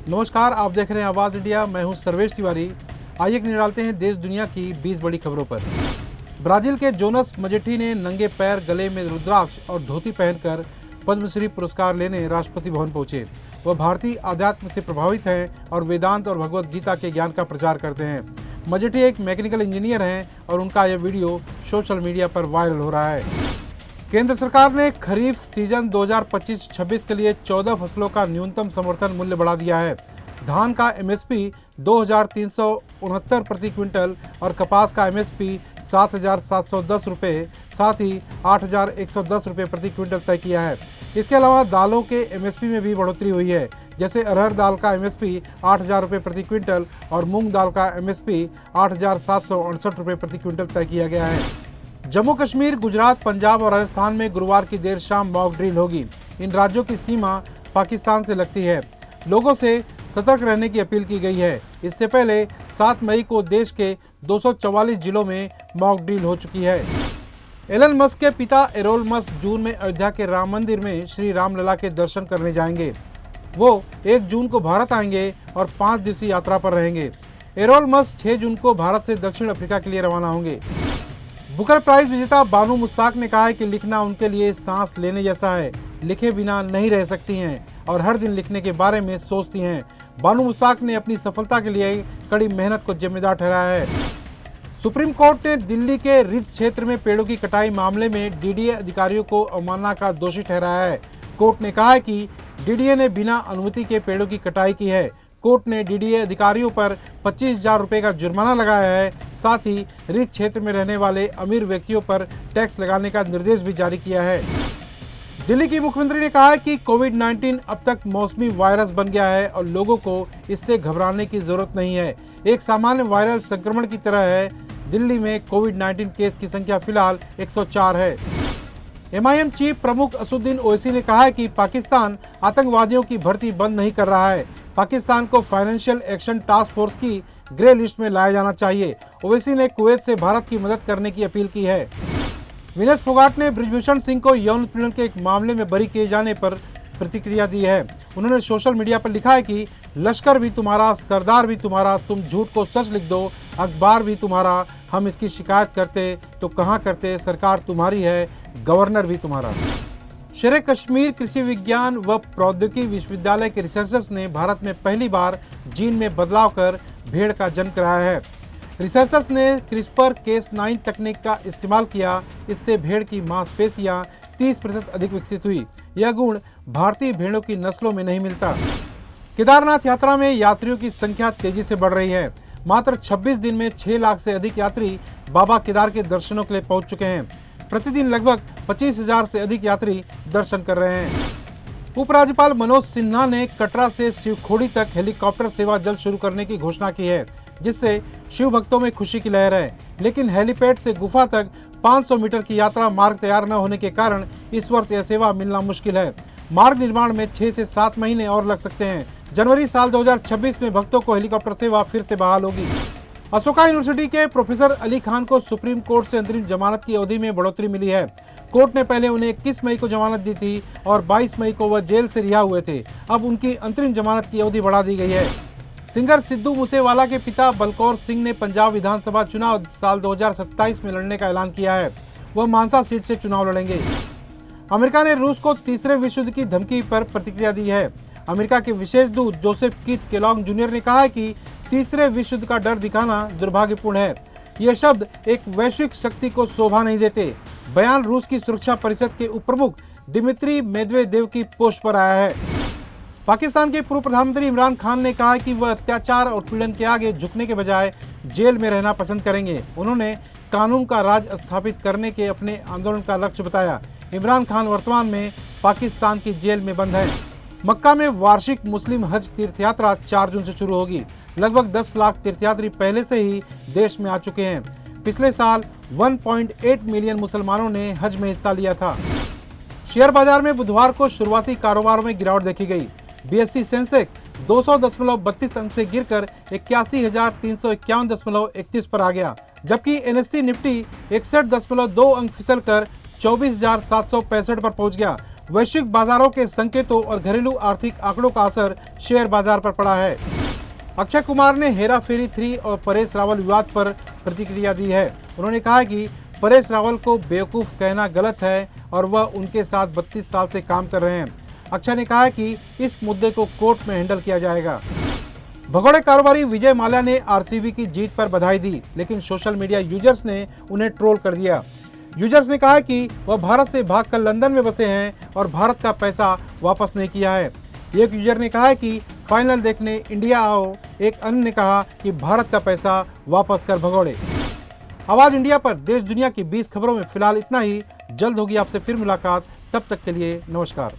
नमस्कार, आप देख रहे हैं आवाज़ इंडिया। मैं हूं सर्वेश तिवारी। आइए एक नजर डालते हैं देश दुनिया की 20 बड़ी खबरों पर। ब्राजील के जोनस मजेटी ने नंगे पैर, गले में रुद्राक्ष और धोती पहनकर पद्मश्री पुरस्कार लेने राष्ट्रपति भवन पहुंचे। वह भारतीय आध्यात्म से प्रभावित हैं और वेदांत और भगवद गीता के ज्ञान का प्रचार करते हैं। मजेटी एक मैकेनिकल इंजीनियर हैं और उनका यह वीडियो सोशल मीडिया पर वायरल हो रहा है। केंद्र सरकार ने खरीफ सीजन 2025-26 के लिए 14 फसलों का न्यूनतम समर्थन मूल्य बढ़ा दिया है। धान का एमएसपी 2,369 प्रति क्विंटल और कपास का एमएसपी 7,710 रुपये, साथ ही 8,110 रुपये प्रति क्विंटल तय किया है। इसके अलावा दालों के एमएसपी में भी बढ़ोतरी हुई है। जैसे अरहर दाल का एमएसपी 8,000 रुपये प्रति क्विंटल और मूंग दाल का एमएसपी 8,768 रुपये प्रति क्विंटल तय किया गया है। जम्मू कश्मीर, गुजरात, पंजाब और राजस्थान में गुरुवार की देर शाम मॉक ड्रिल होगी। इन राज्यों की सीमा पाकिस्तान से लगती है। लोगों से सतर्क रहने की अपील की गई है। इससे पहले 7 मई को देश के 244 जिलों में मॉक ड्रिल हो चुकी है। एलन मस्क के पिता एरोल मस्क जून में अयोध्या के राम मंदिर में श्री रामलला के दर्शन करने जाएंगे। वो 1 जून को भारत आएंगे और 5 दिवसीय यात्रा पर रहेंगे। एरोल मस्क 6 जून को भारत से दक्षिण अफ्रीका के लिए रवाना होंगे। बुकर प्राइज विजेता बानू मुश्ताक ने कहा है कि लिखना उनके लिए सांस लेने जैसा है। लिखे बिना नहीं रह सकती हैं और हर दिन लिखने के बारे में सोचती हैं। बानू मुश्ताक ने अपनी सफलता के लिए कड़ी मेहनत को जिम्मेदार ठहराया है। सुप्रीम कोर्ट ने दिल्ली के रिज क्षेत्र में पेड़ों की कटाई मामले में डीडीए अधिकारियों को अवमानना का दोषी ठहराया है। कोर्ट ने कहा है कि डीडीए ने बिना अनुमति के पेड़ों की कटाई की है। कोर्ट ने डीडीए अधिकारियों पर 25,000 रुपये का जुर्माना लगाया है। साथ ही रिज क्षेत्र में रहने वाले अमीर व्यक्तियों पर टैक्स लगाने का निर्देश भी जारी किया है। दिल्ली की मुख्यमंत्री ने कहा है कि कोविड-19 अब तक मौसमी वायरस बन गया है और लोगों को इससे घबराने की जरूरत नहीं है। एक सामान्य वायरल संक्रमण की तरह है। दिल्ली में कोविड-19 केस की संख्या फिलहाल 104 है। एमआईएम चीफ प्रमुख असदुद्दीन ओवैसी ने कहा है कि पाकिस्तान आतंकवादियों की भर्ती बंद नहीं कर रहा है। पाकिस्तान को फाइनेंशियल एक्शन टास्क फोर्स की ग्रे लिस्ट में लाया जाना चाहिए। ओवैसी ने कुवैत से भारत की मदद करने की अपील की है। विनेश फोगाट ने बृजभूषण सिंह को यौन उत्पीड़न के एक मामले में बरी किए जाने पर प्रतिक्रिया दी है। उन्होंने सोशल मीडिया पर लिखा है कि लश्कर भी तुम्हारा, सरदार भी तुम्हारा, तुम झूठ को सच लिख दो, अखबार भी तुम्हारा, हम इसकी शिकायत करते तो कहाँ करते, सरकार तुम्हारी है, गवर्नर भी तुम्हारा। शेर कश्मीर कृषि विज्ञान व प्रौद्योगिकी विश्वविद्यालय के रिसर्चर्स ने भारत में पहली बार जीन में बदलाव कर भेड़ का जन्म कराया है। रिसर्चर्स ने CRISPR-Cas9 तकनीक का इस्तेमाल किया। इससे भेड़ की मांसपेशियां 30% अधिक विकसित हुई। यह गुण भारतीय भेड़ों की नस्लों में नहीं मिलता। केदारनाथ यात्रा में यात्रियों की संख्या तेजी से बढ़ रही है। मात्र 26 दिन में 6 लाख से अधिक यात्री बाबा केदार के दर्शनों के लिए पहुंच चुके हैं। प्रतिदिन लगभग 25,000 से अधिक यात्री दर्शन कर रहे हैं। उपराज्यपाल मनोज सिन्हा ने कटरा से शिवखोड़ी तक हेलीकॉप्टर सेवा जल्द शुरू करने की घोषणा की है, जिससे शिव भक्तों में खुशी की लहर है। लेकिन हेलीपैड से गुफा तक 500 मीटर की यात्रा मार्ग तैयार न होने के कारण इस वर्ष यह सेवा मिलना मुश्किल है। मार्ग निर्माण में 6 से 7 महीने और लग सकते हैं। जनवरी साल 2026 में भक्तों को हेलीकॉप्टर सेवा फिर से बहाल होगी। अशोका यूनिवर्सिटी के प्रोफेसर अली खान को सुप्रीम कोर्ट से अंतरिम जमानत की अवधि में बढ़ोतरी मिली है। कोर्ट ने पहले उन्हें 21 मई को जमानत दी थी और 22 मई को वह जेल से रिहा हुए थे। अब उनकी अंतरिम जमानत की अवधि बढ़ा दी गई है। सिंगर सिद्धू मूसेवाला के पिता बलकौर सिंह ने पंजाब विधानसभा चुनाव साल 2027 में लड़ने का ऐलान किया है। वह मानसा सीट से चुनाव लड़ेंगे। अमेरिका ने रूस को तीसरे विश्व युद्ध की धमकी पर प्रतिक्रिया दी है। अमेरिका के विशेष दूत जोसेफ कीथ केलॉग जूनियर ने कहा है कि तीसरे विश्व युद्ध का डर दिखाना दुर्भाग्यपूर्ण है। ये शब्द एक वैश्विक शक्ति को शोभा नहीं देते। बयान रूस की सुरक्षा परिषद के उप प्रमुख दिमित्री मेदवेदेव की पोस्ट पर आया है। पाकिस्तान के पूर्व प्रधानमंत्री इमरान खान ने कहा कि वह अत्याचार और पीड़न के आगे झुकने के बजाय जेल में रहना पसंद करेंगे। उन्होंने कानून का राज स्थापित करने के अपने आंदोलन का लक्ष्य बताया। इमरान खान वर्तमान में पाकिस्तान की जेल में बंद है। मक्का में वार्षिक मुस्लिम हज तीर्थयात्रा 4 जून से शुरू होगी। लगभग 10 लाख तीर्थयात्री पहले से ही देश में आ चुके हैं। पिछले साल 1.8 मिलियन मुसलमानों ने हज में हिस्सा लिया था। शेयर बाजार में बुधवार को शुरुआती कारोबार में गिरावट देखी गई। बीएसई सेंसेक्स 200.32 अंक से गिरकर 81,351.31 पर आ गया, जबकि एनएससी निफ्टी 61.2 अंक फिसलकर 24,765 पर पहुंच गया। वैश्विक बाजारों के संकेतों और घरेलू आर्थिक आंकड़ों का असर शेयर बाजार पर पड़ा है। अक्षय कुमार ने हेरा फेरी 3 और परेश रावल विवाद पर प्रतिक्रिया दी है। उन्होंने कहा कि परेश रावल को बेवकूफ़ कहना गलत है और वह उनके साथ 32 साल से काम कर रहे हैं। अक्षय ने कहा कि इस मुद्दे को कोर्ट में हैंडल किया जाएगा। भगोड़े कारोबारी विजय माल्या ने आरसीबी की जीत पर बधाई दी, लेकिन सोशल मीडिया यूजर्स ने उन्हें ट्रोल कर दिया। यूजर्स ने कहा कि वह भारत से भागकर लंदन में बसे हैं और भारत का पैसा वापस नहीं किया है। एक यूजर ने कहा है कि फाइनल देखने इंडिया आओ। एक अन्य ने कहा कि भारत का पैसा वापस कर भगोड़े। आवाज इंडिया पर देश दुनिया की 20 खबरों में फिलहाल इतना ही। जल्द होगी आपसे फिर मुलाकात। तब तक के लिए नमस्कार।